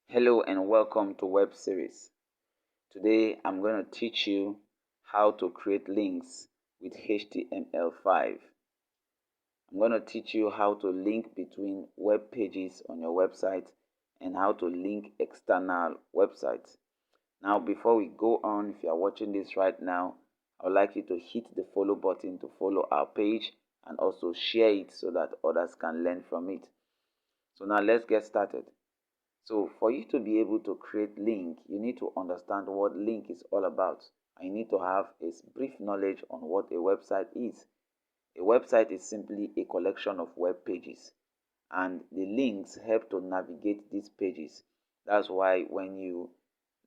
Hello and welcome to Web Series. Today I'm going to teach you how to create links with HTML5. I'm going to teach you how to link between web pages on your website and how to link external websites. Now before we go on, if you are watching this right now, I would like you to hit the follow button to follow our page and also share it so that others can learn from it. So now let's get started. So for you to be able to create link, you need to understand what link is all about. And you need to have a brief knowledge on what a website is. A website is simply a collection of web pages, and the links help to navigate these pages. That's why when you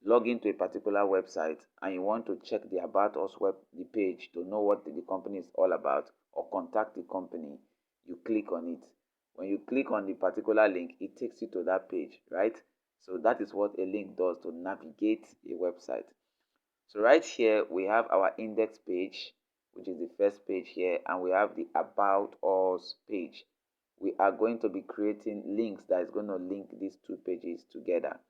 log into a particular website and you want to check the About Us the page to know what the company is all about or contact the company, you click on it. When you click on the particular link, it takes you to that page, right? So that is what a link does to navigate a website. So right here, we have our index page, which is the first page here, and we have the About Us page. We are going to be creating links that is going to link these two pages together.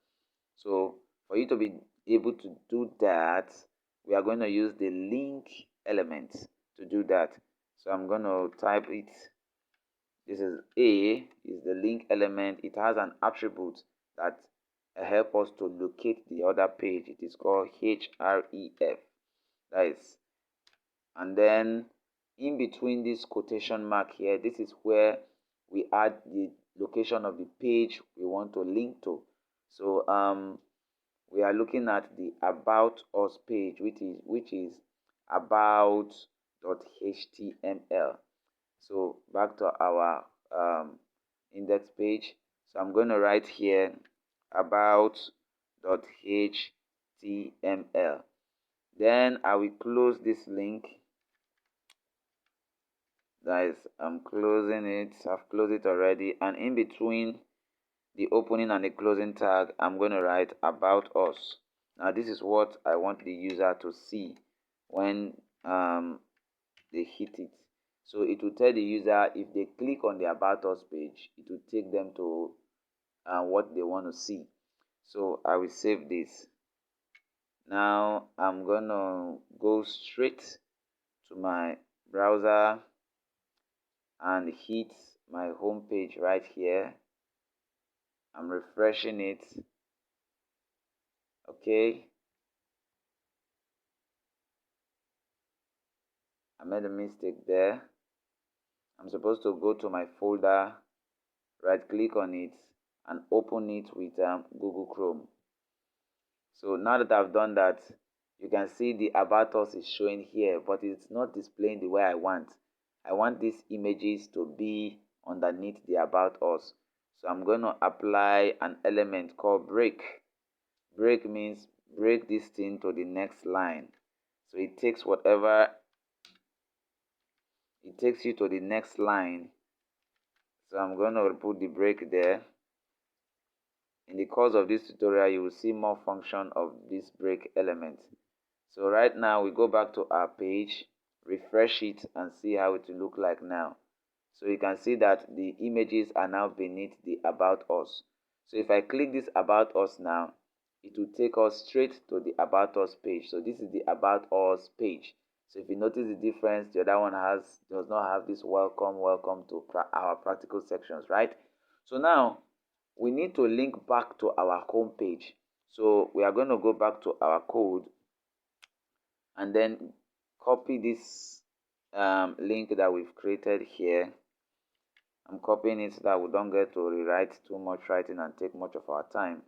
So for you to be able to do that, we are going to use the link element to do that. So I'm going to type it. This is A, is the link element. It has an attribute that help us to locate the other page. It is called href. That is, and then in between this quotation mark here, this is where we add the location of the page we want to link to. So we are looking at the About Us page, which is about.html. So back to our index page. So I'm going to write here about.html. Then I will close this link. Guys, I'm closing it. I've closed it already. And in between the opening and the closing tag, I'm going to write About Us. Now this is what I want the user to see when they hit it. So it will tell the user, if they click on the About Us page, it will take them to what they want to see. So I will save this. Now I'm gonna go straight to my browser and hit my home page right here. I'm refreshing it. Okay, I made a mistake there. I'm supposed to go to my folder, right click on it and open it with Google Chrome. So now that I've done that, you can see the About Us is showing here, but it's not displaying the way I want. I want these images to be underneath the About Us. So I'm going to apply an element called break. Break means break this thing to the next line. So it takes you to the next line. So I'm going to put the break there. In the course of this tutorial, you will see more function of this break element. So right now we go back to our page, refresh it and see how it will look like now. So you can see that the images are now beneath the About Us. So if I click this About Us now, it will take us straight to the About Us page. So this is the About Us page. So if you notice the difference, the other one does not have this welcome to our practical sections, right? So now we need to link back to our home page. So we are going to go back to our code and then copy this link that we've created here. I'm copying it so that we don't get to rewrite too much writing and take much of our time.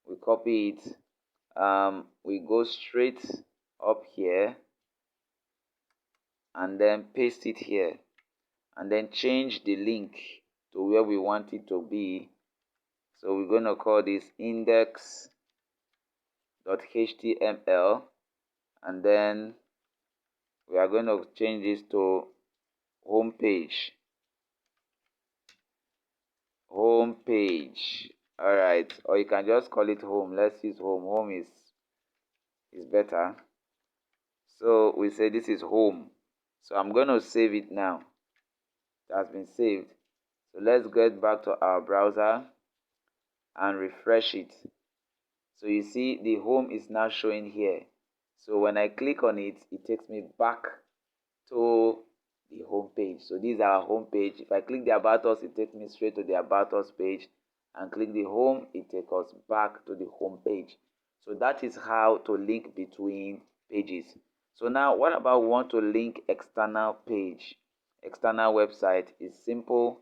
We copy it. We go straight up here and then paste it here and then change the link to where we want it to be. So we're going to call this index.html and then we are going to change this to home page. All right, or you can just call it home. Let's use home. Is better. So we say this is home. So I'm going to save it now. It has been saved. So let's get back to our browser and refresh it. So you see the home is now showing here. So when I click on it, it takes me back to the home page. So this is our home page. If I click the About Us, it takes me straight to the About Us page, and click the home, it takes us back to the home page. So that is how to link between pages. So now what about we want to link external page, external website? Is simple.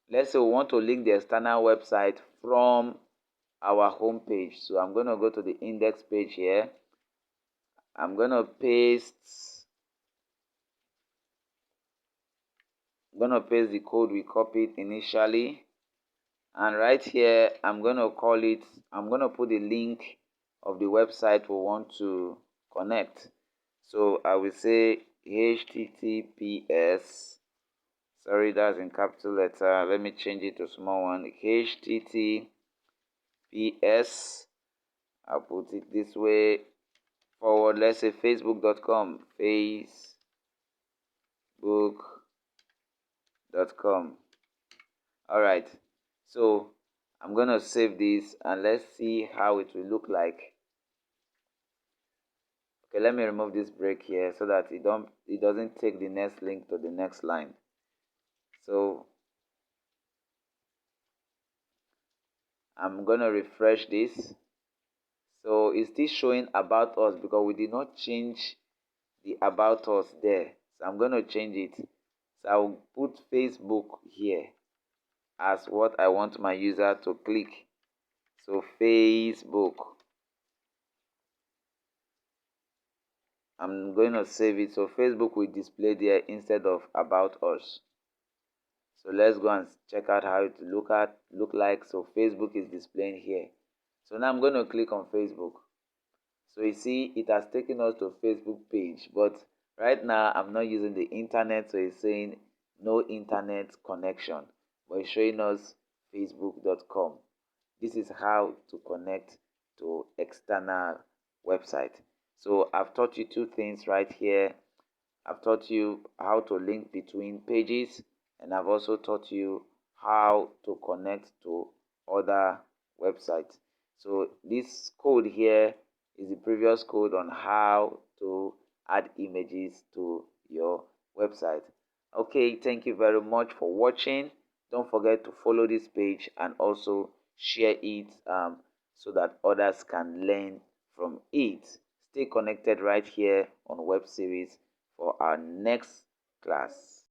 Let's say we want to link the external website from our home page. So I'm going to go to the index page here. I'm going to paste the code we copied initially, and right here I'm going to put the link of the website we want to connect. So I will say https, sorry, that's in capital letter, let me change it to small one, https, I'll put it this way, forward, let's say facebook.com, facebook.com. All right, so I'm gonna save this and let's see how it will look like. Okay, let me remove this break here so that it doesn't take the next link to the next line. So I'm gonna refresh this. So it's still showing About Us because we did not change the About Us there. So I'm gonna change it. So I'll put Facebook here as what I want my user to click. So Facebook. I'm going to save it, so Facebook will display there instead of About Us. So let's go and check out how it look like. So Facebook is displaying here. So now I'm going to click on Facebook. So you see it has taken us to Facebook page, but right now I'm not using the internet, so it's saying no internet connection, but it's showing us facebook.com. This is how to connect to external website. So I've taught you two things right here. I've taught you how to link between pages, and I've also taught you how to connect to other websites. So this code here is the previous code on how to add images to your website. Okay, thank you very much for watching. Don't forget to follow this page and also share it so that others can learn from it. Stay connected right here on Web Series for our next class.